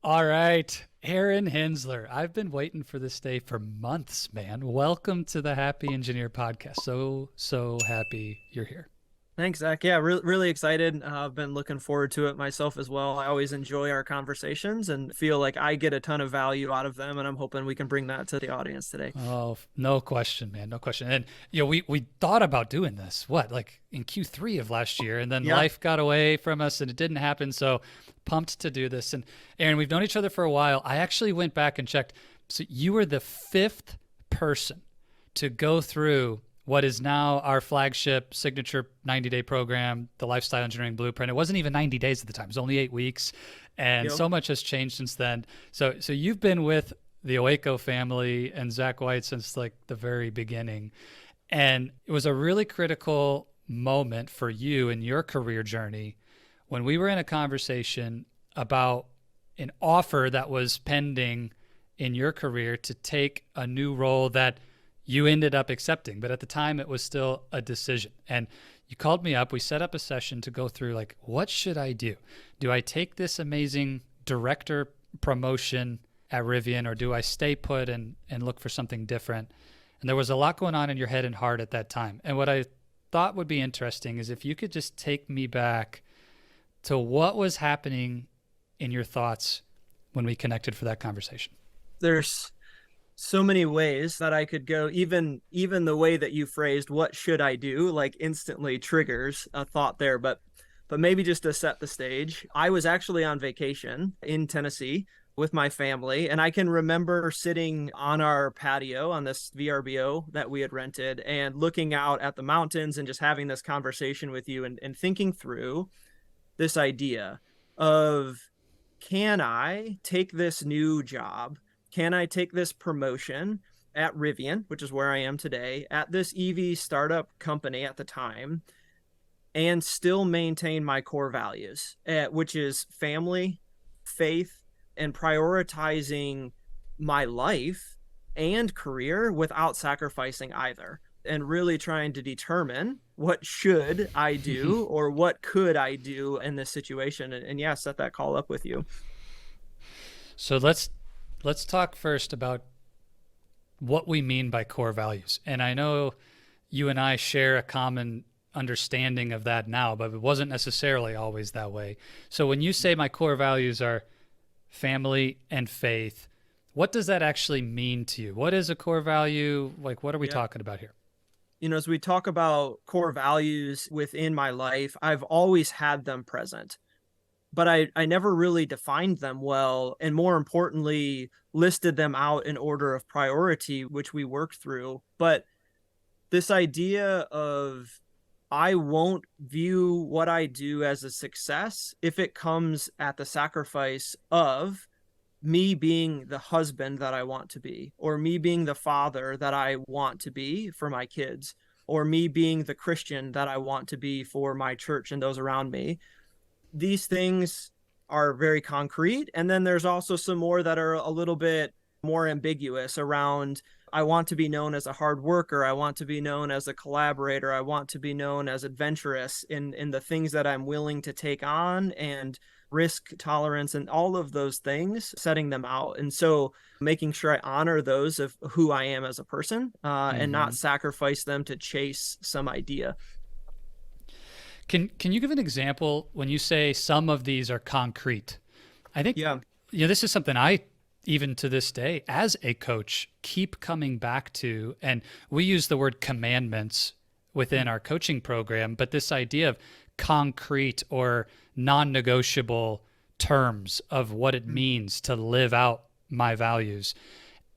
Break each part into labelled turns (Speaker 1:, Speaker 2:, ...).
Speaker 1: All right, Aaron Hensler. I've been waiting for this day for months, man. Welcome to the Happy Engineer podcast. So happy you're here.
Speaker 2: Thanks, Zach. Yeah, really excited. I've been looking forward to it myself as well. I always enjoy our conversations and feel like I get a ton of value out of them, and I'm hoping we can bring that to the audience today.
Speaker 1: Oh, no question, man. No question. And we thought about doing this, like in Q3 of last year, and then
Speaker 2: Yeah,
Speaker 1: life got away from us and it didn't happen. So pumped to do this. And Aaron, we've known each other for a while. I actually went back and checked. So you were the fifth person to go through what is now our flagship signature 90-day program, the Lifestyle Engineering Blueprint. It wasn't even 90 days at the time. It was only 8 weeks. And
Speaker 2: yep.
Speaker 1: so much has changed since then. So you've been with the Oeko family and Zach White since like the very beginning. And it was a really critical moment for you in your career journey when we were in a conversation about an offer that was pending in your career to take a new role that you ended up accepting. But at the time, it was still a decision. And you called me up. We set up a session to go through, like, what should I do? Do I take this amazing director promotion at Rivian, or do I stay put and look for something different? And there was a lot going on in your head and heart at that time. And what I thought would be interesting is if you could just take me back to what was happening in your thoughts when we connected for that conversation.
Speaker 2: There's so many ways that I could go. Even the way that you phrased "what should I do" like instantly triggers a thought there. But maybe just to set the stage, I was actually on vacation in Tennessee with my family, and I can remember sitting on our patio on this VRBO that we had rented and looking out at the mountains and just having this conversation with you and thinking through this idea of, can I take this new job? Can I take this promotion at Rivian, which is where I am today, at this EV startup company at the time, and still maintain my core values, which is family, faith, and prioritizing my life and career without sacrificing either, and really trying to determine what should I do or what could I do in this situation. And yeah, set that call up with you.
Speaker 1: So let's talk first about what we mean by core values. And I know you and I share a common understanding of that now, but it wasn't necessarily always that way. So when you say my core values are family and faith, what does that actually mean to you? What is a core value? Like, what are we
Speaker 2: Yeah.
Speaker 1: talking about here?
Speaker 2: As we talk about core values within my life, I've always had them present, but I never really defined them well. And more importantly, listed them out in order of priority, which we worked through. But this idea of, I won't view what I do as a success if it comes at the sacrifice of me being the husband that I want to be, or me being the father that I want to be for my kids, or me being the Christian that I want to be for my church and those around me. These things are very concrete. And then there's also some more that are a little bit more ambiguous around, I want to be known as a hard worker. I want to be known as a collaborator. I want to be known as adventurous in the things that I'm willing to take on, and risk tolerance and all of those things, setting them out. And so making sure I honor those of who I am as a person, and
Speaker 1: Mm-hmm.
Speaker 2: not sacrifice them to chase some idea.
Speaker 1: Can you give an example when you say some of these are concrete? I think
Speaker 2: Yeah.
Speaker 1: this is something I, even to this day as a coach, keep coming back to. And we use the word commandments within our coaching program, but this idea of concrete or non-negotiable terms of what it means to live out my values.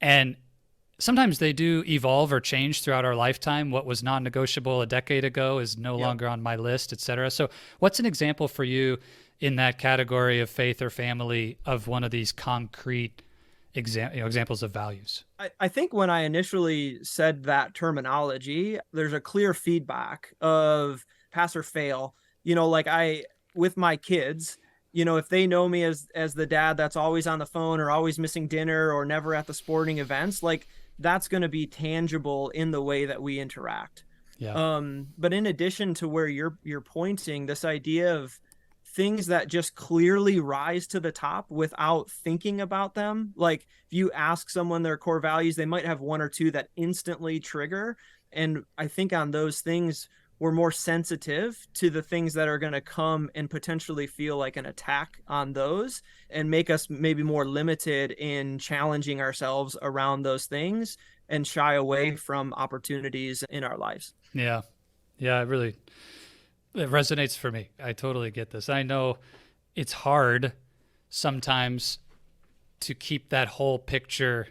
Speaker 1: And sometimes they do evolve or change throughout our lifetime. What was non-negotiable a decade ago is no
Speaker 2: Yep.
Speaker 1: longer on my list, et cetera. So what's an example for you in that category of faith or family of one of these concrete examples of values?
Speaker 2: I think when I initially said that terminology, there's a clear feedback of pass or fail. Like with my kids, if they know me as the dad that's always on the phone or always missing dinner or never at the sporting events, like that's going to be tangible in the way that we interact.
Speaker 1: Yeah.
Speaker 2: But in addition to where you're pointing, this idea of things that just clearly rise to the top without thinking about them. Like if you ask someone their core values, they might have one or two that instantly trigger. And I think on those things, we're more sensitive to the things that are going to come and potentially feel like an attack on those, and make us maybe more limited in challenging ourselves around those things and shy away from opportunities in our lives.
Speaker 1: Yeah. Yeah, it resonates for me. I totally get this. I know it's hard sometimes to keep that whole picture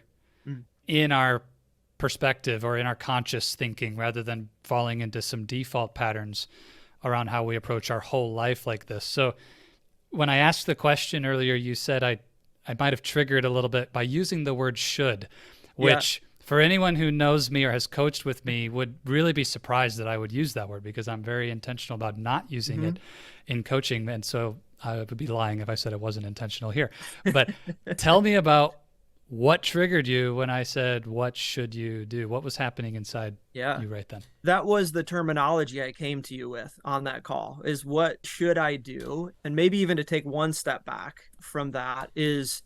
Speaker 1: in our perspective or in our conscious thinking, rather than falling into some default patterns around how we approach our whole life like this. So when I asked the question earlier, you said I might have triggered a little bit by using the word should, which for anyone who knows me or has coached with me would really be surprised that I would use that word, because I'm very intentional about not using it in coaching. And so I would be lying if I said it wasn't intentional here. But tell me about what triggered you when I said, what should you do? What was happening inside you right then?
Speaker 2: That was the terminology I came to you with on that call, is what should I do? And maybe even to take one step back from that is,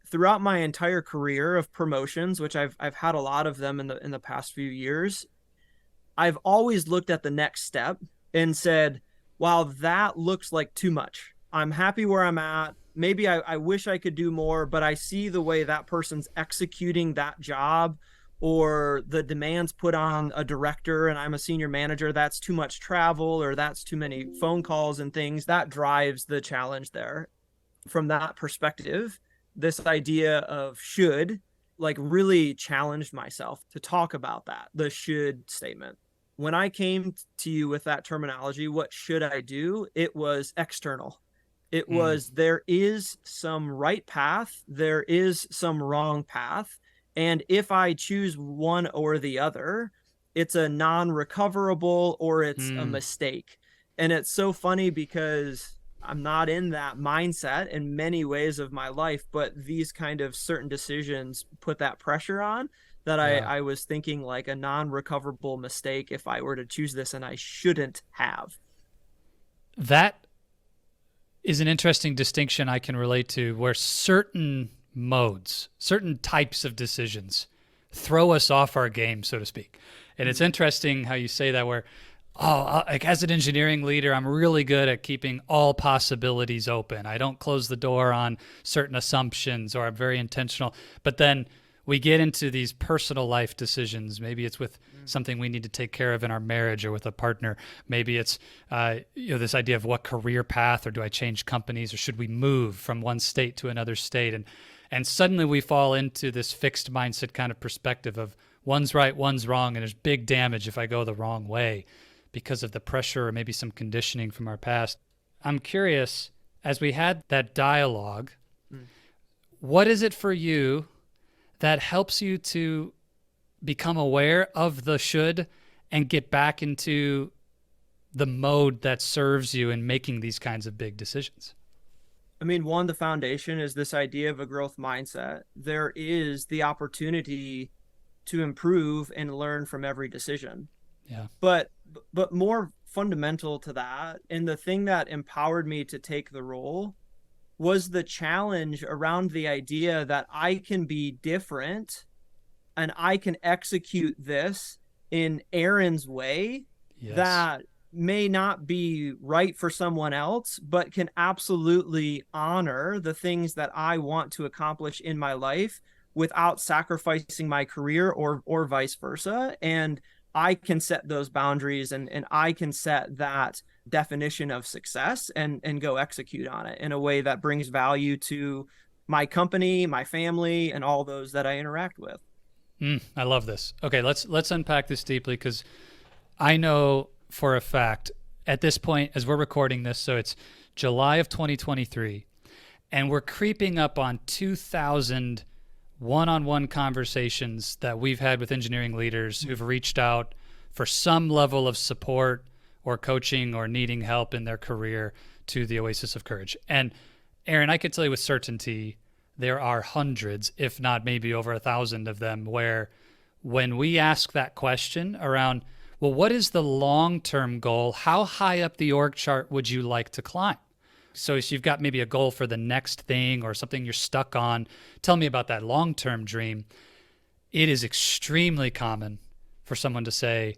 Speaker 2: throughout my entire career of promotions, which I've had a lot of them in the past few years, I've always looked at the next step and said, wow, that looks like too much. I'm happy where I'm at. Maybe I wish I could do more, but I see the way that person's executing that job, or the demands put on a director and I'm a senior manager, that's too much travel, or that's too many phone calls and things. That drives the challenge there. From that perspective, this idea of should, like, really challenged myself to talk about that, the should statement. When I came to you with that terminology, what should I do? It was external. It was, there is some right path, there is some wrong path. And if I choose one or the other, it's a non-recoverable, or it's a mistake. And it's so funny because I'm not in that mindset in many ways of my life, but these kind of certain decisions put that pressure on, that I was thinking like a non-recoverable mistake if I were to choose this, and I shouldn't have.
Speaker 1: That is an interesting distinction I can relate to, where certain modes, certain types of decisions throw us off our game, so to speak. And it's interesting how you say that, where, like as an engineering leader, I'm really good at keeping all possibilities open. I don't close the door on certain assumptions, or I'm very intentional. But then we get into these personal life decisions. Maybe it's with something we need to take care of in our marriage or with a partner. Maybe it's this idea of what career path, or do I change companies, or should we move from one state to another state? And suddenly we fall into this fixed mindset kind of perspective of one's right, one's wrong, and there's big damage if I go the wrong way because of the pressure or maybe some conditioning from our past. I'm curious, as we had that dialogue, what is it for you that helps you to become aware of the should and get back into the mode that serves you in making these kinds of big decisions?
Speaker 2: I mean, one, the foundation is this idea of a growth mindset. There is the opportunity to improve and learn from every decision.
Speaker 1: Yeah.
Speaker 2: But more fundamental to that, and the thing that empowered me to take the role, was the challenge around the idea that I can be different and I can execute this in Aaron's way that may not be right for someone else, but can absolutely honor the things that I want to accomplish in my life without sacrificing my career, or vice versa. And I can set those boundaries, and I can set that definition of success and go execute on it in a way that brings value to my company, my family, and all those that I interact with.
Speaker 1: I love this. Okay, let's unpack this deeply, because I know for a fact at this point, as we're recording this, so it's July of 2023, and we're creeping up on 2,000 one-on-one conversations that we've had with engineering leaders who've reached out for some level of support or coaching or needing help in their career to the Oasis of Courage. And Aaron, I could tell you with certainty, there are hundreds, if not maybe over 1,000 of them, where when we ask that question around, well, what is the long-term goal? How high up the org chart would you like to climb? So if you've got maybe a goal for the next thing or something you're stuck on, tell me about that long-term dream. It is extremely common for someone to say,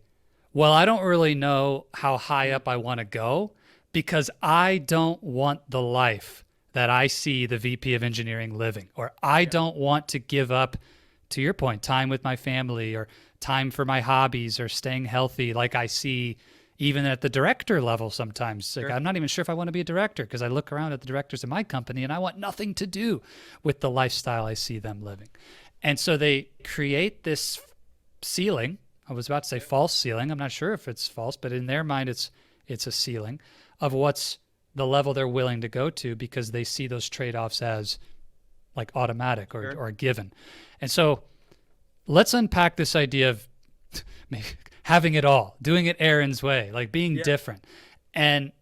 Speaker 1: well, I don't really know how high up I want to go because I don't want the life that I see the VP of engineering living, or I don't want to give up, to your point, time with my family or time for my hobbies or staying healthy like I see even at the director level sometimes. Like, I'm not even sure if I want to be a director because I look around at the directors in my company and I want nothing to do with the lifestyle I see them living. And so they create this ceiling. I was about to say false ceiling. I'm not sure if it's false, but in their mind, it's a ceiling of what's the level they're willing to go to because they see those trade-offs as like automatic or given. And so let's unpack this idea of having it all, doing it Aaron's way, like being different. And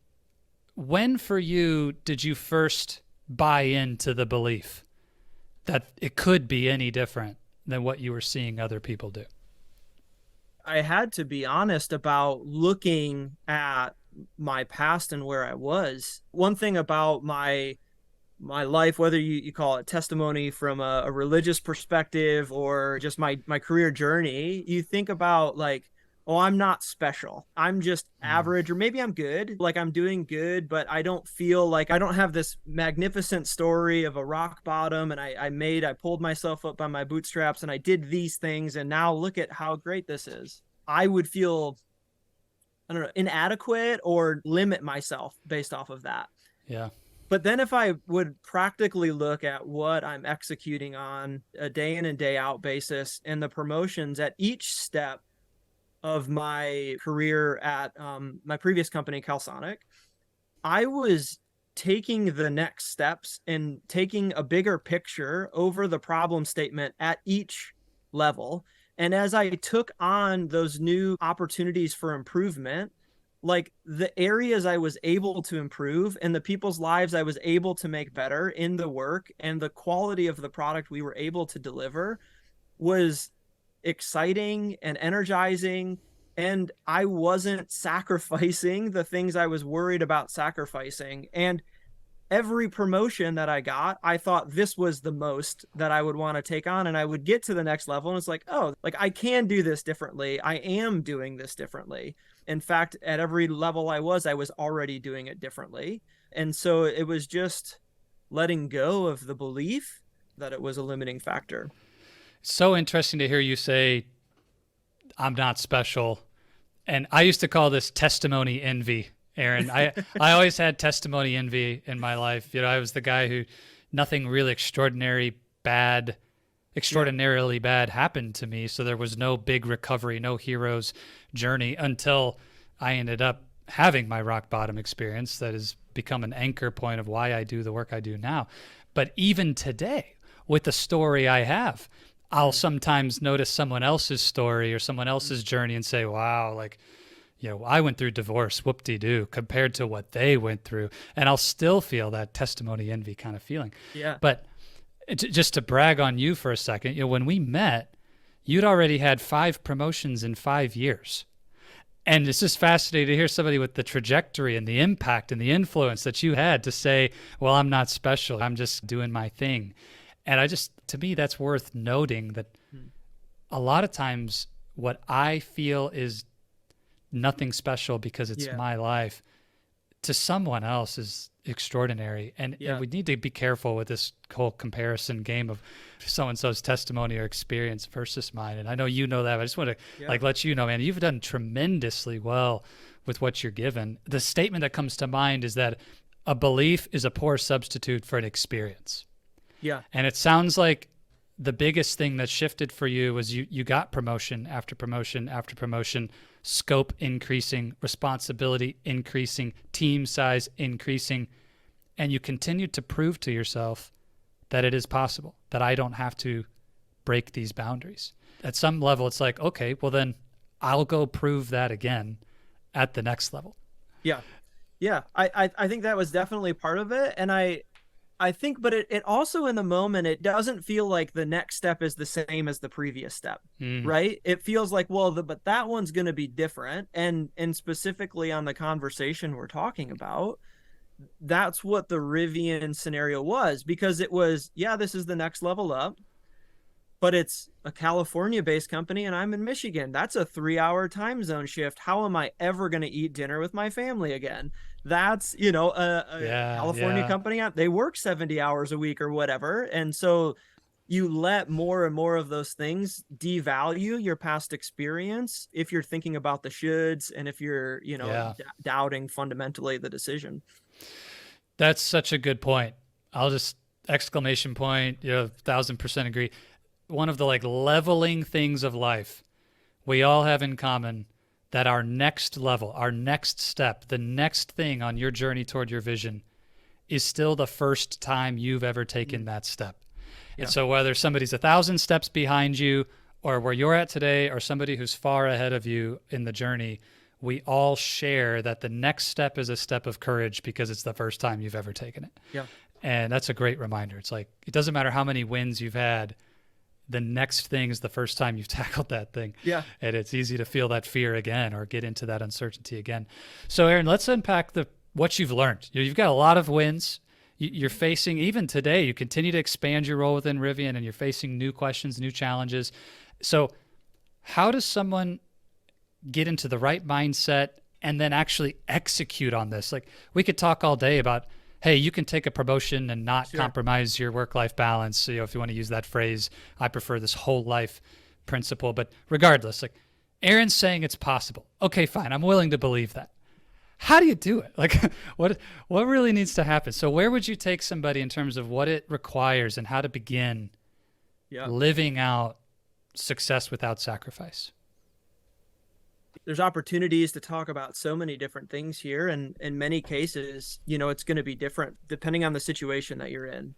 Speaker 1: when for you did you first buy into the belief that it could be any different than what you were seeing other people do?
Speaker 2: I had to be honest about looking at my past and where I was. One thing about my life, whether you call it testimony from a religious perspective or just my career journey, you think about like, oh, I'm not special. I'm just average, or maybe I'm good. Like I'm doing good, but I don't feel like I don't have this magnificent story of a rock bottom. And I pulled myself up by my bootstraps and I did these things. And now look at how great this is. I would feel, I don't know, inadequate or limit myself based off of that.
Speaker 1: Yeah.
Speaker 2: But then if I would practically look at what I'm executing on a day in and day out basis and the promotions at each step of my career at my previous company, Calsonic, I was taking the next steps and taking a bigger picture over the problem statement at each level. And as I took on those new opportunities for improvement, like the areas I was able to improve and the people's lives I was able to make better in the work and the quality of the product we were able to deliver was exciting and energizing. And I wasn't sacrificing the things I was worried about sacrificing. And every promotion that I got, I thought this was the most that I would want to take on. And I would get to the next level and it's like, oh, like I can do this differently. I am doing this differently. In fact, at every level I was already doing it differently. And so it was just letting go of the belief that it was a limiting factor.
Speaker 1: So interesting to hear you say, I'm not special. And I used to call this testimony envy, Aaron. I always had testimony envy in my life. You know, I was the guy who nothing really extraordinarily bad happened to me. So there was no big recovery, no hero's journey until I ended up having my rock bottom experience that has become an anchor point of why I do the work I do now. But even today, with the story I have, I'll sometimes notice someone else's story or someone else's journey and say, wow, like, you know, I went through divorce, whoop-de-doo, compared to what they went through. And I'll still feel that testimony envy kind of feeling.
Speaker 2: Yeah.
Speaker 1: But just to brag on you for a second, you know, when we met, you'd already had 5 promotions in 5 years. And it's just fascinating to hear somebody with the trajectory and the impact and the influence that you had to say, well, I'm not special. I'm just doing my thing. And to me, that's worth noting that a lot of times what I feel is nothing special because it's my life, to someone else is extraordinary. And we need to be careful with this whole comparison game of so-and-so's testimony or experience versus mine. And I know you know that, but I just want to let you know, man, you've done tremendously well with what you're given. The statement that comes to mind is that a belief is a poor substitute for an experience.
Speaker 2: Yeah.
Speaker 1: And it sounds like the biggest thing that shifted for you was you got promotion after promotion after promotion, scope increasing, responsibility increasing, team size increasing, and you continued to prove to yourself that it is possible, that I don't have to break these boundaries. At some level, it's like, okay, well then I'll go prove that again at the next level.
Speaker 2: Yeah. Yeah. I think that was definitely part of it. And I think, but it also in the moment, it doesn't feel like the next step is the same as the previous step, right? It feels like, well, but that one's going to be different. And specifically on the conversation we're talking about, that's what the Rivian scenario was, because it was, yeah, this is the next level up, but it's a California based company and I'm in Michigan. That's a 3 hour time zone shift. How am I ever going to eat dinner with my family again? That's, a
Speaker 1: Yeah,
Speaker 2: California
Speaker 1: yeah,
Speaker 2: company. They work 70 hours a week or whatever. And so you let more and more of those things devalue your past experience if you're thinking about the shoulds and if you're,
Speaker 1: yeah.
Speaker 2: doubting fundamentally the decision.
Speaker 1: That's such a good point. I'll just exclamation point, 1,000% agree. One of the like leveling things of life we all have in common, that our next level, our next step, the next thing on your journey toward your vision is still the first time you've ever taken
Speaker 2: Mm,
Speaker 1: that step. And
Speaker 2: yeah.
Speaker 1: so whether somebody's 1,000 steps behind you or where you're at today or somebody who's far ahead of you in the journey, we all share that the next step is a step of courage because it's the first time you've ever taken it.
Speaker 2: Yeah.
Speaker 1: And that's a great reminder. It's like, it doesn't matter how many wins you've had, the next thing is the first time you've tackled that thing.
Speaker 2: Yeah.
Speaker 1: And it's easy to feel that fear again or get into that uncertainty again. So Aaron, let's unpack what you've learned. You've got a lot of wins. You're facing, even today, you continue to expand your role within Rivian and you're facing new questions, new challenges. So how does someone get into the right mindset and then actually execute on this? Like, we could talk all day about, hey, you can take a promotion and not
Speaker 2: Sure.
Speaker 1: compromise your work-life balance. So, if you want to use that phrase, I prefer this whole life principle. But regardless, like, Aaron's saying it's possible. Okay, fine. I'm willing to believe that. How do you do it? Like, what really needs to happen? So where would you take somebody in terms of what it requires and how to begin
Speaker 2: Yeah.
Speaker 1: living out success without sacrifice?
Speaker 2: There's opportunities to talk about so many different things here. And in many cases, it's going to be different depending on the situation that you're in.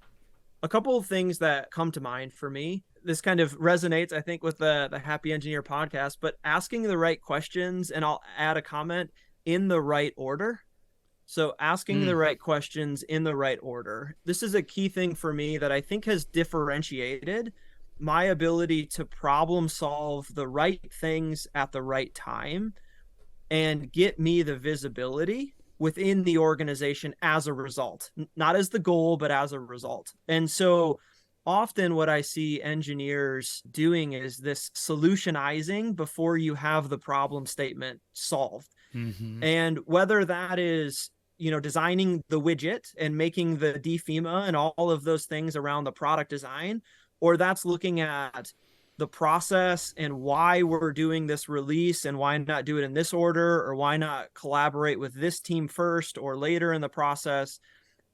Speaker 2: A couple of things that come to mind for me, this kind of resonates, I think, with the Happy Engineer podcast, but asking the right questions, and I'll add a comment, in the right order. So asking the right questions in the right order. This is a key thing for me that I think has differentiated my ability to problem solve the right things at the right time and get me the visibility within the organization as a result, not as the goal, but as a result. And so often what I see engineers doing is this solutionizing before you have the problem statement solved.
Speaker 1: Mm-hmm.
Speaker 2: And whether that is, designing the widget and making the DFEMA and all of those things around the product design, or that's looking at the process and why we're doing this release and why not do it in this order, or why not collaborate with this team first or later in the process.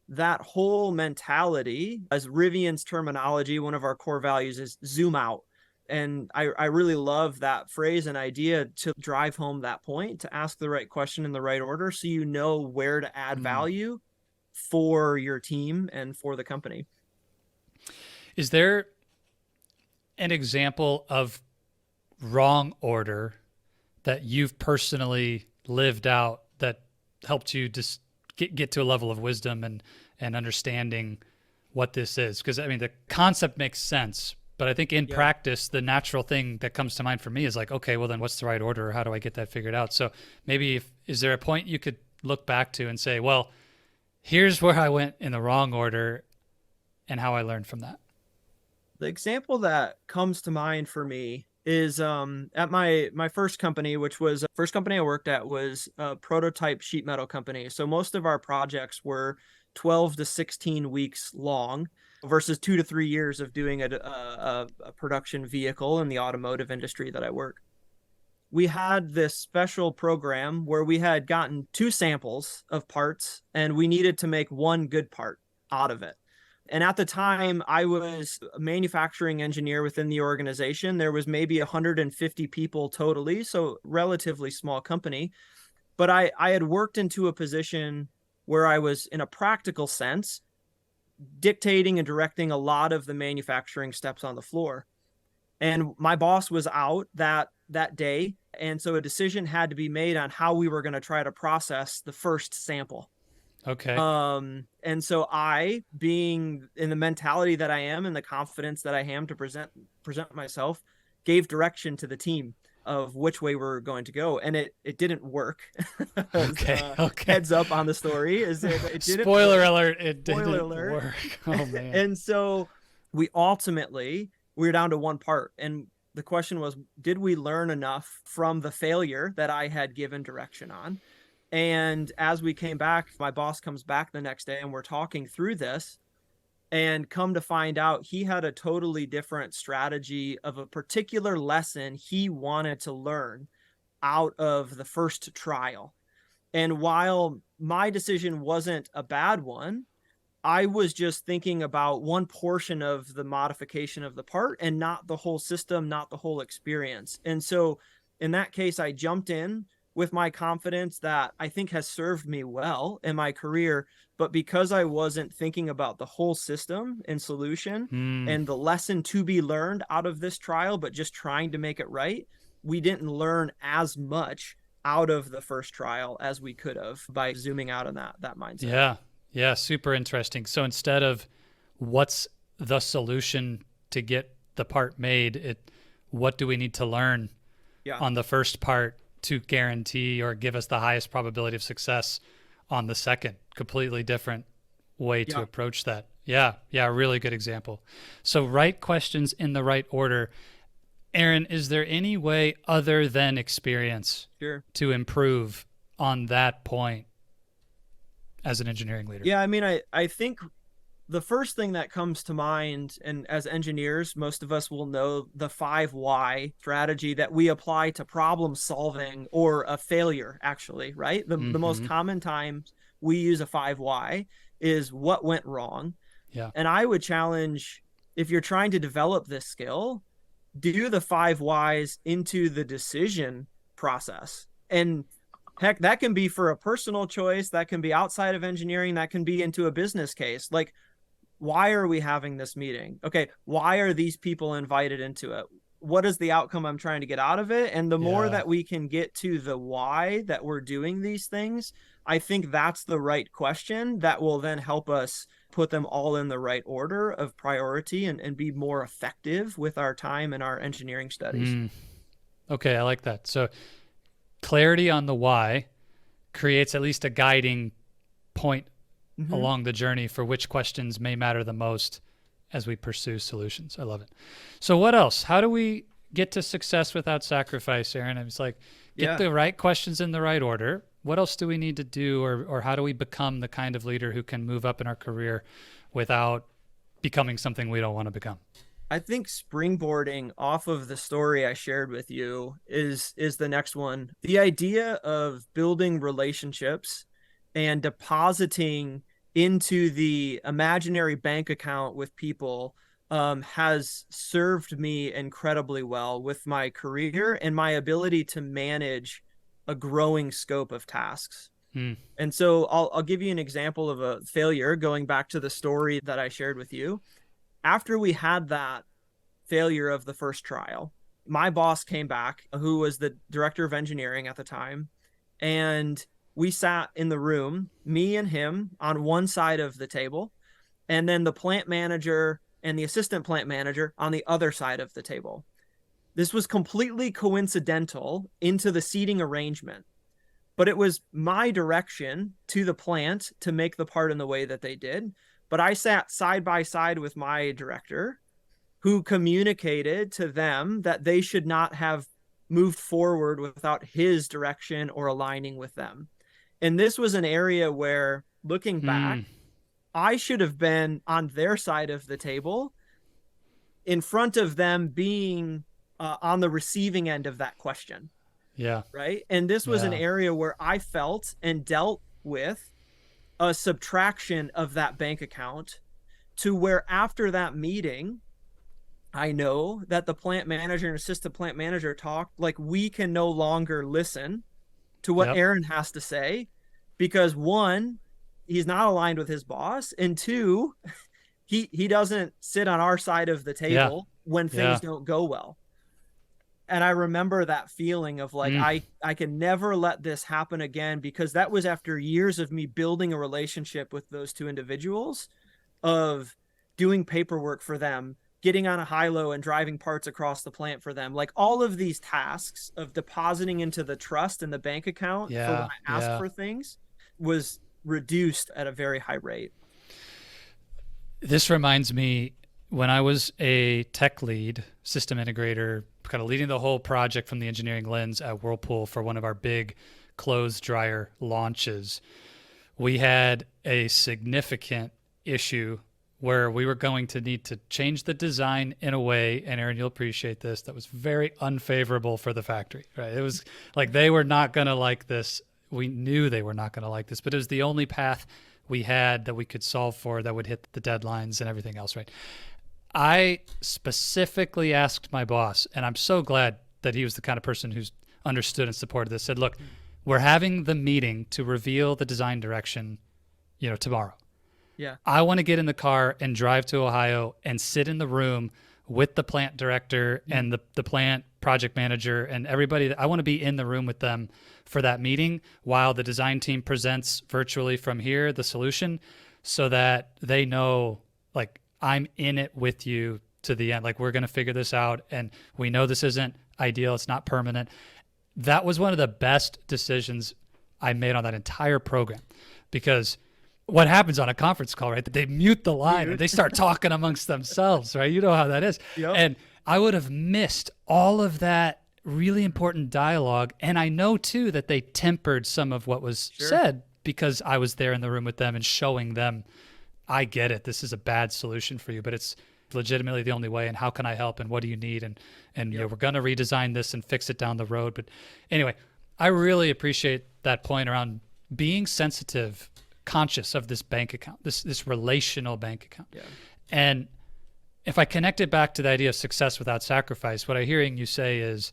Speaker 2: That whole mentality, as Rivian's terminology, one of our core values is zoom out. And I really love that phrase and idea to drive home that point, to ask the right question in the right order so you know where to add value for your team and for the company.
Speaker 1: Is there an example of wrong order that you've personally lived out that helped you just get to a level of wisdom and understanding what this is? Because I mean, the concept makes sense, but I think in practice, the natural thing that comes to mind for me is like, okay, well then what's the right order? How do I get that figured out? So maybe is there a point you could look back to and say, well, here's where I went in the wrong order and how I learned from that?
Speaker 2: The example that comes to mind for me is at my first company, which was first company I worked at, was a prototype sheet metal company. So most of our projects were 12 to 16 weeks long versus 2 to 3 years of doing a production vehicle in the automotive industry that I work. We had this special program where we had gotten 2 samples of parts and we needed to make one good part out of it. And at the time, I was a manufacturing engineer within the organization. There was maybe 150 people totally, so relatively small company. But I had worked into a position where I was, in a practical sense, dictating and directing a lot of the manufacturing steps on the floor. And my boss was out that day. And so a decision had to be made on how we were going to try to process the first sample.
Speaker 1: Okay.
Speaker 2: And so I, being in the mentality that I am and the confidence that I am to present myself, gave direction to the team. of which way we're going to go, and it didn't work.
Speaker 1: Okay. Okay.
Speaker 2: Heads up on the story is it didn't
Speaker 1: Spoiler
Speaker 2: work.
Speaker 1: alert, it
Speaker 2: Spoiler
Speaker 1: didn't
Speaker 2: alert.
Speaker 1: work. Oh man.
Speaker 2: And so we were down to one part, and the question was, did we learn enough from the failure that I had given direction on? And as we came back, my boss comes back the next day and we're talking through this, and come to find out he had a totally different strategy of a particular lesson he wanted to learn out of the first trial. And while my decision wasn't a bad one, I was just thinking about one portion of the modification of the part and not the whole system, not the whole experience. And so in that case, I jumped in with my confidence that I think has served me well in my career. But because I wasn't thinking about the whole system and solution
Speaker 1: Mm,
Speaker 2: and the lesson to be learned out of this trial, but just trying to make it right, we didn't learn as much out of the first trial as we could have by zooming out on that mindset.
Speaker 1: yeah. Yeah. Super interesting. So instead of what's the solution to get the part made, what do we need to learn
Speaker 2: Yeah.
Speaker 1: on the first part to guarantee or give us the highest probability of success on the second? Completely different way to
Speaker 2: Yeah.
Speaker 1: approach that. Yeah. Yeah. Really good example. So right questions in the right order. Aaron, is there any way other than experience
Speaker 2: Sure.
Speaker 1: to improve on that point as an engineering leader?
Speaker 2: Yeah, I mean, I think the first thing that comes to mind, and as engineers, most of us will know the 5 why strategy that we apply to problem solving or a failure, actually, right? The most
Speaker 1: Mm-hmm.
Speaker 2: common times we use a 5 why is what went wrong.
Speaker 1: Yeah.
Speaker 2: And I would challenge, if you're trying to develop this skill, do the 5 whys into the decision process. And heck, that can be for a personal choice, that can be outside of engineering, that can be into a business case. Like, why are we having this meeting? Okay, why are these people invited into it? What is the outcome I'm trying to get out of it? And the more
Speaker 1: Yeah.
Speaker 2: that we can get to the why that we're doing these things, I think that's the right question that will then help us put them all in the right order of priority, and be more effective with our time and our engineering studies.
Speaker 1: Mm. Okay. I like that. So clarity on the why creates at least a guiding point
Speaker 2: Mm-hmm.
Speaker 1: along the journey for which questions may matter the most as we pursue solutions. I love it. So what else? How do we get to success without sacrifice, Aaron? It's like, get
Speaker 2: Yeah.
Speaker 1: the right questions in the right order. What else do we need to do, or how do we become the kind of leader who can move up in our career without becoming something we don't want to become?
Speaker 2: I think springboarding off of the story I shared with you is the next one. The idea of building relationships and depositing into the imaginary bank account with people has served me incredibly well with my career and my ability to manage a growing scope of tasks.
Speaker 1: Hmm.
Speaker 2: And so I'll give you an example of a failure, going back to the story that I shared with you. After we had that failure of the first trial, my boss came back, who was the director of engineering at the time, and we sat in the room, me and him on one side of the table, and then the plant manager and the assistant plant manager on the other side of the table. This was completely coincidental into the seating arrangement, but it was my direction to the plant to make the part in the way that they did. But I sat side by side with my director, who communicated to them that they should not have moved forward without his direction or aligning with them. And this was an area where, looking back,
Speaker 1: Hmm.
Speaker 2: I should have been on their side of the table, in front of them, being on the receiving end of that question.
Speaker 1: Yeah.
Speaker 2: Right. And this was an
Speaker 1: Yeah.
Speaker 2: area where I felt and dealt with a subtraction of that bank account, to where after that meeting, I know that the plant manager and assistant plant manager talked like, we can no longer listen to what
Speaker 1: Yep.
Speaker 2: Aaron has to say, because one, he's not aligned with his boss, and two, he doesn't sit on our side of the
Speaker 1: Yeah.
Speaker 2: table when
Speaker 1: Yeah.
Speaker 2: things don't go well. And I remember that feeling of like,
Speaker 1: Mm.
Speaker 2: I can never let this happen again, because that was after years of me building a relationship with those two individuals, of doing paperwork for them, getting on a high-low and driving parts across the plant for them. Like all of these tasks of depositing into the trust and the bank account for when
Speaker 1: Yeah,
Speaker 2: I ask
Speaker 1: yeah.
Speaker 2: for things was reduced at a very high rate.
Speaker 1: This reminds me when I was a tech lead, system integrator, kind of leading the whole project from the engineering lens at Whirlpool for one of our big clothes dryer launches. We had a significant issue where we were going to need to change the design in a way, and Aaron, you'll appreciate this, that was very unfavorable for the factory, right? It was like they were not going to like this. We knew they were not going to like this, but it was the only path we had that we could solve for that would hit the deadlines and everything else, right? I specifically asked my boss, and I'm so glad that he was the kind of person who's understood and supported this, said, look, we're having the meeting to reveal the design direction, tomorrow.
Speaker 2: Yeah.
Speaker 1: I want to get in the car and drive to Ohio and sit in the room with the plant director and the plant project manager and everybody. I want to be in the room with them for that meeting while the design team presents virtually from here the solution, so that they know, like, I'm in it with you to the end. Like, we're going to figure this out, and we know this isn't ideal. It's not permanent. That was one of the best decisions I made on that entire program, because what happens on a conference call, right? They mute the line and they start talking amongst themselves, right? You know how that is.
Speaker 2: Yep.
Speaker 1: And I would have missed all of that really important dialogue. And I know too that they tempered some of what was said because I was there in the room with them and showing them, I get it. This is a bad solution for you, but it's legitimately the only way. And how can I help? And what do you need? And we're going to redesign this and fix it down the road. But anyway, I really appreciate that point around being sensitive, conscious of this bank account, this relational bank account.
Speaker 2: Yeah.
Speaker 1: And if I connect it back to the idea of success without sacrifice, what I'm hearing you say is,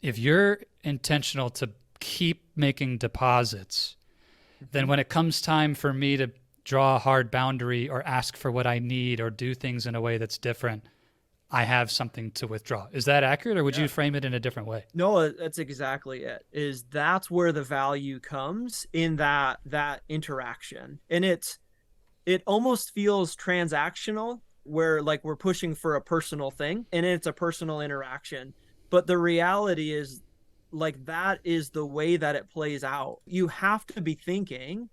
Speaker 1: if you're intentional to keep making deposits, then when it comes time for me to draw a hard boundary or ask for what I need or do things in a way that's different, I have something to withdraw. Is that accurate, or would you frame it in a different way?
Speaker 2: No, that's exactly it. That's where the value comes in that interaction. And it almost feels transactional, where like we're pushing for a personal thing and it's a personal interaction. But the reality is, like, that is the way that it plays out. You have to be thinking,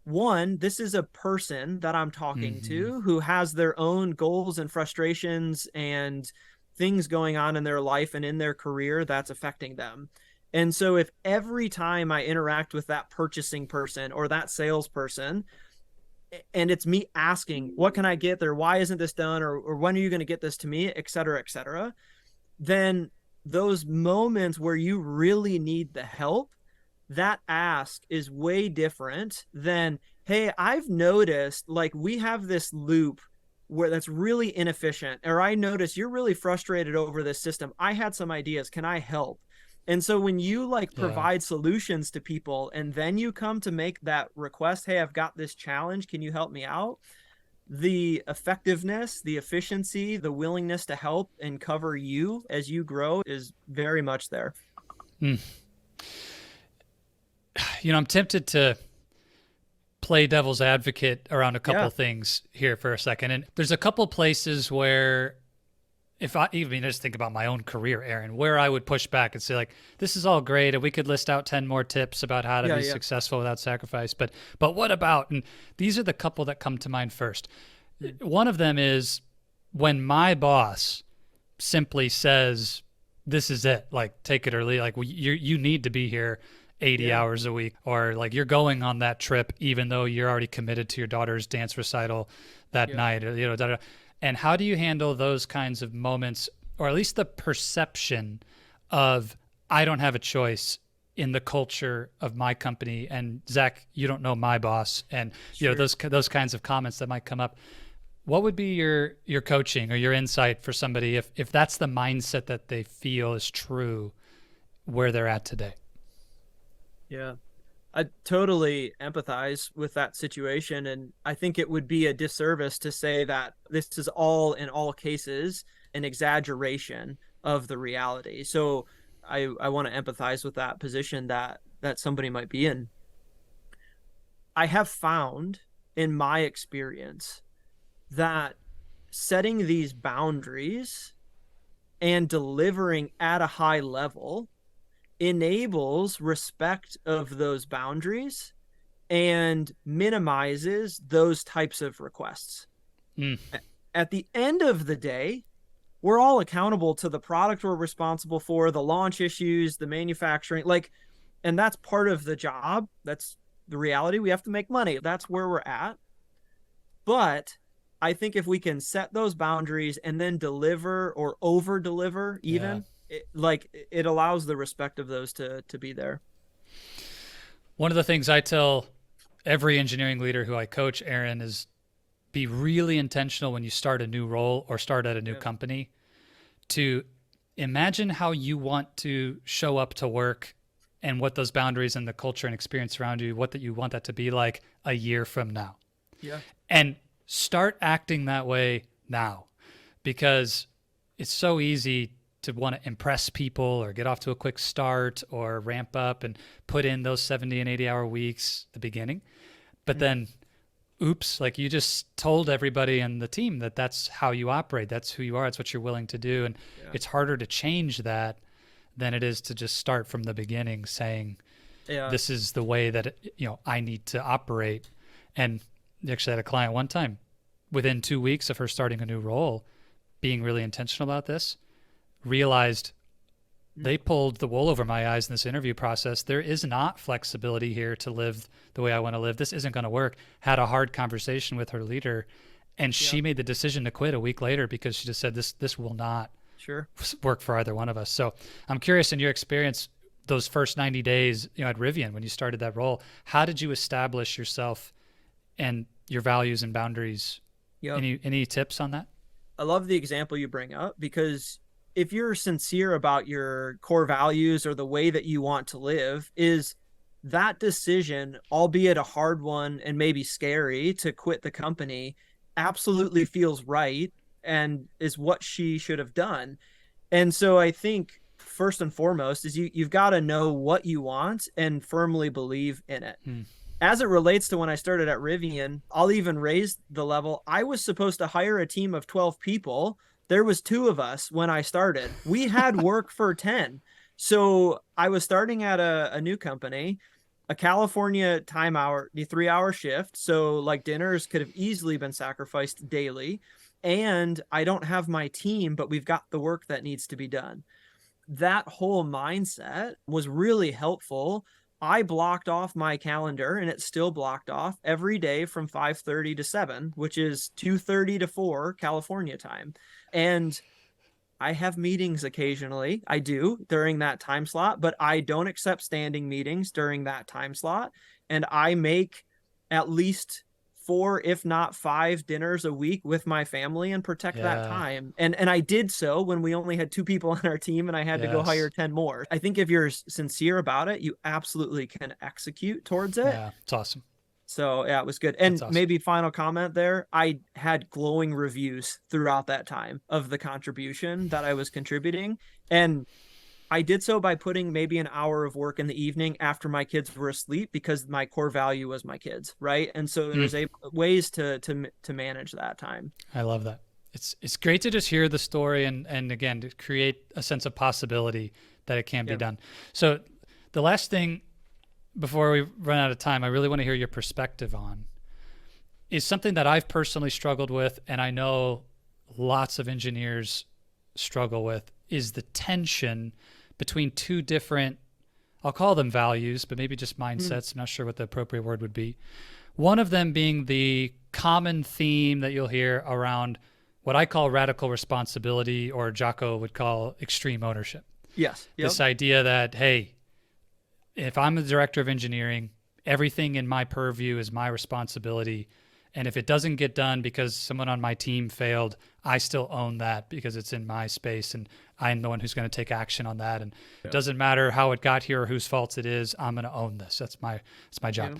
Speaker 2: one, this is a person that I'm talking to who has their own goals and frustrations and things going on in their life and in their career that's affecting them. And so if every time I interact with that purchasing person or that salesperson, and it's me asking, what can I get there? Why isn't this done? Or when are you going to get this to me, et cetera, then those moments where you really need the help, that ask is way different than, hey, I've noticed, like, we have this loop where that's really inefficient, or I notice you're really frustrated over this system. I had some ideas. Can I help? And so when you provide solutions to people and then you come to make that request, hey, I've got this challenge, can you help me out? The effectiveness, the efficiency, the willingness to help and cover you as you grow is very much there.
Speaker 1: I'm tempted to play devil's advocate around a couple things here for a second. And there's a couple places where, if I even just think about my own career, Aaron, where I would push back and say, like, this is all great, and we could list out 10 more tips about how to be successful without sacrifice. But what about, and these are the couple that come to mind first. One of them is when my boss simply says, this is it, like, take it or leave, like, you need to be here 80 hours a week, or like you're going on that trip even though you're already committed to your daughter's dance recital that night, or And how do you handle those kinds of moments, or at least the perception of, I don't have a choice in the culture of my company, and Zach, you don't know my boss, and those kinds of comments that might come up. What would be your coaching or your insight for somebody if that's the mindset that they feel is true where they're at today?
Speaker 2: Yeah, I totally empathize with that situation. And I think it would be a disservice to say that this is all, in all cases, an exaggeration of the reality. So I want to empathize with that position that somebody might be in. I have found in my experience that setting these boundaries and delivering at a high level enables respect of those boundaries and minimizes those types of requests.
Speaker 1: Mm.
Speaker 2: At the end of the day, we're all accountable to the product we're responsible for, the launch issues, the manufacturing, like, and that's part of the job. That's the reality. We have to make money. That's where we're at. But I think if we can set those boundaries and then deliver or over deliver,
Speaker 1: Yeah.
Speaker 2: even it allows the respect of those to be there.
Speaker 1: One of the things I tell every engineering leader who I coach, Aaron, is be really intentional when you start a new role or start at a new
Speaker 2: Yeah.
Speaker 1: company to imagine how you want to show up to work and what those boundaries and the culture and experience around you, what that you want that to be like a year from now.
Speaker 2: Yeah.
Speaker 1: And start acting that way now, because it's so easy to want to impress people or get off to a quick start or ramp up and put in those 70 and 80-hour weeks at the beginning. But then, oops, like you just told everybody in the team that that's how you operate. That's who you are. It's what you're willing to do. And it's harder to change that than it is to just start from the beginning saying, this is the way that, I need to operate. And actually had a client one time within 2 weeks of her starting a new role, being really intentional about this, realized they pulled the wool over my eyes in this interview process. There is not flexibility here to live the way I want to live. This isn't going to work. Had a hard conversation with her leader, and she made the decision to quit a week later because she just said this will not work for either one of us. So I'm curious, in your experience, those first 90 days, at Rivian, when you started that role, how did you establish yourself and your values and boundaries? Any tips on that?
Speaker 2: I love the example you bring up, because if you're sincere about your core values or the way that you want to live, is that decision, albeit a hard one and maybe scary, to quit the company, absolutely feels right and is what she should have done. And so I think first and foremost is you've got to know what you want and firmly believe in it. As it relates to when I started at Rivian, I'll even raise the level. I was supposed to hire a team of 12 people. There was 2 of us when I started. We had work for 10. So I was starting at a new company, a California time hour, the 3-hour shift. So like dinners could have easily been sacrificed daily. And I don't have my team, but we've got the work that needs to be done. That whole mindset was really helpful. I blocked off my calendar, and it's still blocked off every day from 5:30 to 7, which is 2:30 to 4 California time. And I have meetings occasionally. I do during that time slot, but I don't accept standing meetings during that time slot. And I make at least 4, if not 5 dinners a week with my family and protect that time. And I did so when we only had 2 people on our team and I had to go hire 10 more. I think if you're sincere about it, you absolutely can execute towards it.
Speaker 1: Yeah, it's awesome.
Speaker 2: So yeah, it was good. And
Speaker 1: awesome.
Speaker 2: Maybe final comment there, I had glowing reviews throughout that time of the contribution that I was contributing. And I did so by putting maybe an hour of work in the evening after my kids were asleep, because my core value was my kids, right? And so there's ways to manage that time.
Speaker 1: I love that. It's great to just hear the story and again, to create a sense of possibility that it can be done. So the last thing before we run out of time, I really want to hear your perspective on is something that I've personally struggled with, and I know lots of engineers struggle with, is the tension between 2 different, I'll call them values, but maybe just mindsets. I'm not sure what the appropriate word would be. One of them being the common theme that you'll hear around what I call radical responsibility, or Jocko would call extreme ownership.
Speaker 2: Yes. Yep.
Speaker 1: This idea that, hey, if I'm the director of engineering, everything in my purview is my responsibility. And if it doesn't get done because someone on my team failed, I still own that because it's in my space and I'm the one who's going to take action on that. And it doesn't matter how it got here or whose fault it is, I'm going to own this. That's my job. Yeah.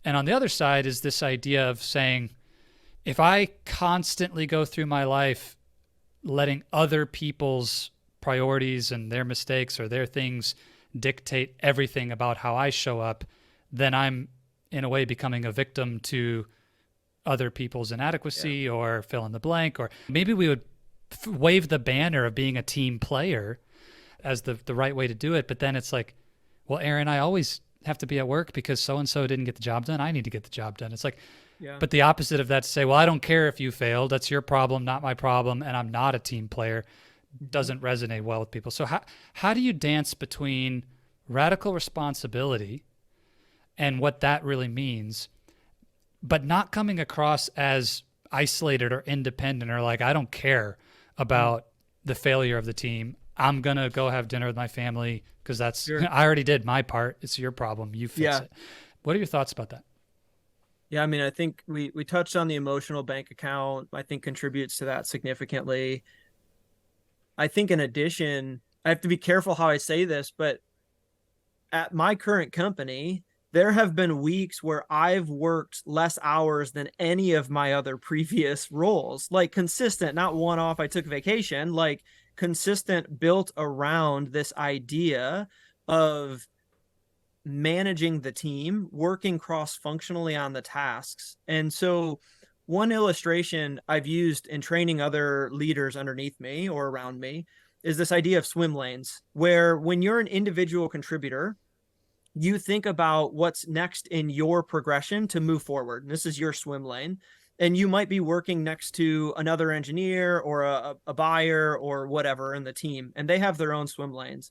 Speaker 1: And on the other side is this idea of saying, if I constantly go through my life letting other people's priorities and their mistakes or their things dictate everything about how I show up, then I'm in a way becoming a victim to other people's
Speaker 2: Yeah.
Speaker 1: inadequacy or fill in the blank, or maybe we would wave the banner of being a team player as the right way to do it. But then it's like, well, Aaron, I always have to be at work because so and so didn't get the job done. I need to get the job done. It's like,
Speaker 2: Yeah.
Speaker 1: but the opposite of that to say, well, I don't care if you failed. That's your problem, not my problem, and I'm not a team player,
Speaker 2: Mhm.
Speaker 1: doesn't resonate well with people. So how do you dance between radical responsibility and what that really means, but not coming across as isolated or independent or like I don't care
Speaker 2: Mm.
Speaker 1: about the failure of the team. I'm going to go have dinner with my family because that's
Speaker 2: Sure.
Speaker 1: I already did my part. It's your problem. You fix
Speaker 2: Yeah.
Speaker 1: it. What are your thoughts about that?
Speaker 2: Yeah, I mean, I think we touched on the emotional bank account. I think contributes to that significantly. I think in addition, I have to be careful how I say this, but at my current company, there have been weeks where I've worked less hours than any of my other previous roles, like consistent, not one off. I took vacation, like consistent, built around this idea of managing the team, working cross functionally on the tasks. And so, one illustration I've used in training other leaders underneath me or around me is this idea of swim lanes, where when you're an individual contributor, you think about what's next in your progression to move forward. And this is your swim lane. And you might be working next to another engineer or a buyer or whatever in the team, and they have their own swim lanes.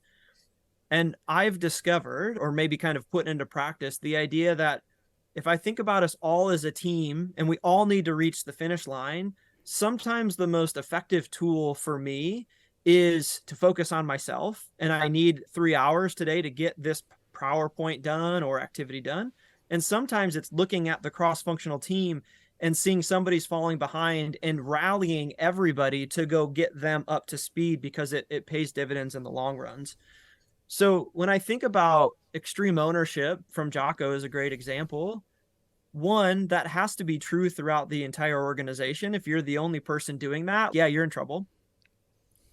Speaker 2: And I've discovered, or maybe kind of put into practice, the idea that if I think about us all as a team and we all need to reach the finish line, sometimes the most effective tool for me is to focus on myself. And I need 3 hours today to get this PowerPoint done or activity done. And sometimes it's looking at the cross functional team and seeing somebody's falling behind and rallying everybody to go get them up to speed because it pays dividends in the long runs. So when I think about extreme ownership from Jocko is a great example. One, that has to be true throughout the entire organization. If you're the only person doing that, yeah, you're in trouble.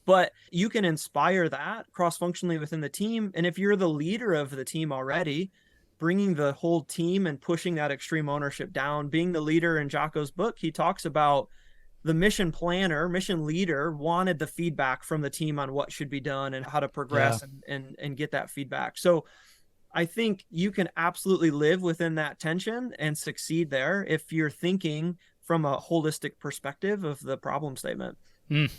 Speaker 2: But you can inspire that cross functionally within the team. And if you're the leader of the team already, bringing the whole team and pushing that extreme ownership down, being the leader in Jocko's book, he talks about the mission planner, mission leader wanted the feedback from the team on what should be done and how to
Speaker 1: Yeah.
Speaker 2: progress and get that feedback. So I think you can absolutely live within that tension and succeed there if you're thinking from a holistic perspective of the problem statement.
Speaker 1: Mm.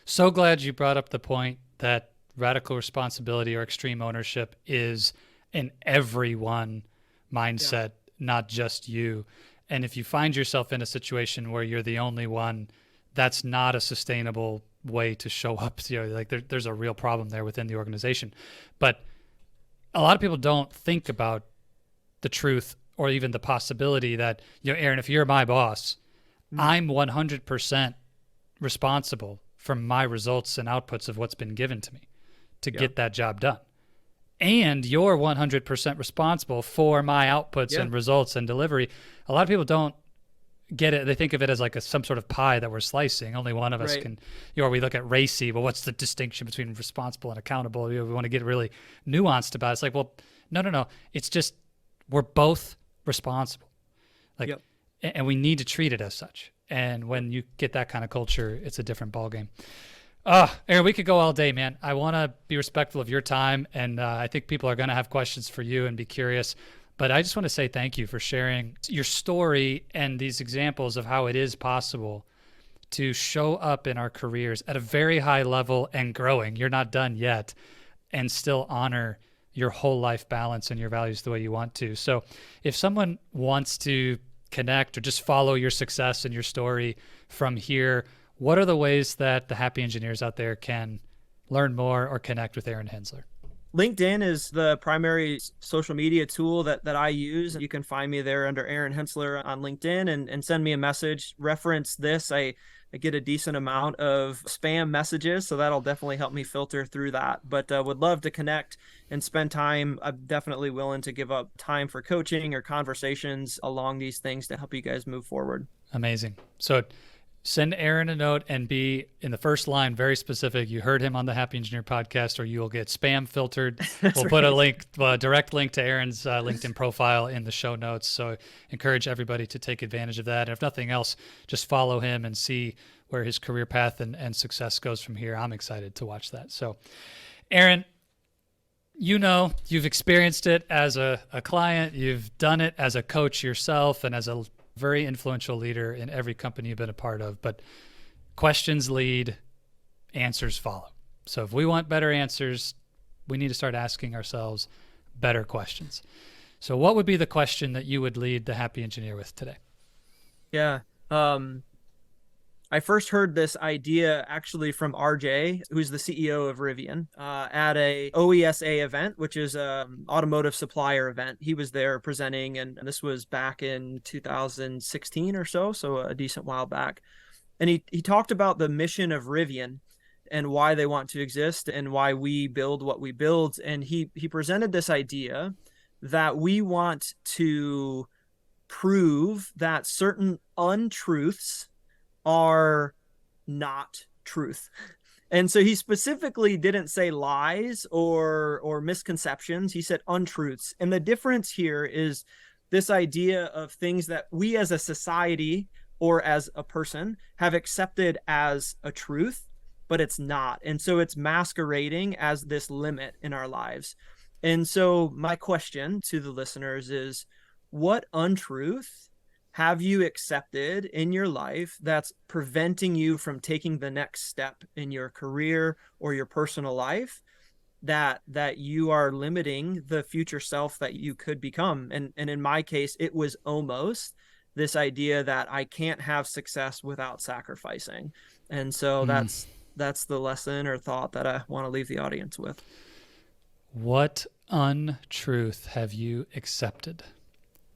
Speaker 1: So glad you brought up the point that radical responsibility or extreme ownership is an everyone
Speaker 2: Yeah.
Speaker 1: mindset, not just you. And if you find yourself in a situation where you're the only one, that's not a sustainable way to show up. Like there's a real problem there within the organization. But a lot of people don't think about the truth or even the possibility that, Aaron, if you're my boss,
Speaker 2: Mm.
Speaker 1: I'm 100% responsible for my results and outputs of what's been given to me to
Speaker 2: Yeah.
Speaker 1: get that job done. And you're 100% responsible for my outputs
Speaker 2: Yeah.
Speaker 1: and results and delivery. A lot of people don't get it. They think of it as like some sort of pie that we're slicing. Only one of us
Speaker 2: Right.
Speaker 1: can, or we look at racy. Well, what's the distinction between responsible and accountable? We want to get really nuanced about it. It's like, well, no. It's just we're both responsible. Like,
Speaker 2: Yep.
Speaker 1: and we need to treat it as such. And
Speaker 2: Yep.
Speaker 1: when you get that kind of culture, it's a different ballgame. Aaron, we could go all day, man. I want to be respectful of your time, and I think people are going to have questions for you and be curious. But I just want to say thank you for sharing your story and these examples of how it is possible to show up in our careers at a very high level and growing. You're not done yet, and still honor your whole life balance and your values the way you want to. So, if someone wants to connect or just follow your success and your story from here, what are the ways that the happy engineers out there can learn more or connect with Aaron Hensler?
Speaker 2: LinkedIn is the primary social media tool that I use. You can find me there under Aaron Hensler on LinkedIn and send me a message. Reference this. I get a decent amount of spam messages, so that'll definitely help me filter through that. But would love to connect and spend time. I'm definitely willing to give up time for coaching or conversations along these things to help you guys move forward.
Speaker 1: Amazing. So send Aaron a note and be in the first line very specific. You heard him on the Happy Engineer podcast, or you will get spam filtered.
Speaker 2: That's
Speaker 1: We'll put a
Speaker 2: right.
Speaker 1: link, a direct link to Aaron's LinkedIn profile in the show notes. So encourage everybody to take advantage of that. And if nothing else, just follow him and see where his career path and success goes from here. I'm excited to watch that. So, Aaron, you've experienced it as a client, you've done it as a coach yourself, and as a very influential leader in every company you've been a part of. But questions lead, answers follow. So if we want better answers, we need to start asking ourselves better questions. So what would be the question that you would lead the Happy Engineer with today?
Speaker 2: Yeah. I first heard this idea actually from RJ, who's the CEO of Rivian, at a OESA event, which is an automotive supplier event. He was there presenting, and this was back in 2016 or so a decent while back. And he talked about the mission of Rivian and why they want to exist and why we build what we build. And he presented this idea that we want to prove that certain untruths are not truth. And so he specifically didn't say lies or misconceptions. He said untruths. And the difference here is this idea of things that we as a society or as a person have accepted as a truth, but it's not. And so it's masquerading as this limit in our lives. And so my question to the listeners is, what untruth have you accepted in your life that's preventing you from taking the next step in your career or your personal life, that you are limiting the future self that you could become? And in my case, it was almost this idea that I can't have success without sacrificing. And so that's the lesson or thought that I want to leave the audience with.
Speaker 1: What untruth have you accepted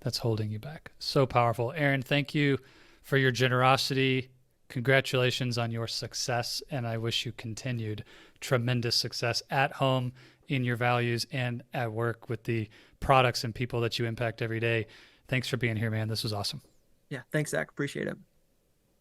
Speaker 1: that's holding you back? So powerful. Aaron, thank you for your generosity. Congratulations on your success. And I wish you continued tremendous success at home, in your values, and at work with the products and people that you impact every day. Thanks for being here, man. This was awesome.
Speaker 2: Yeah. Thanks, Zach. Appreciate it.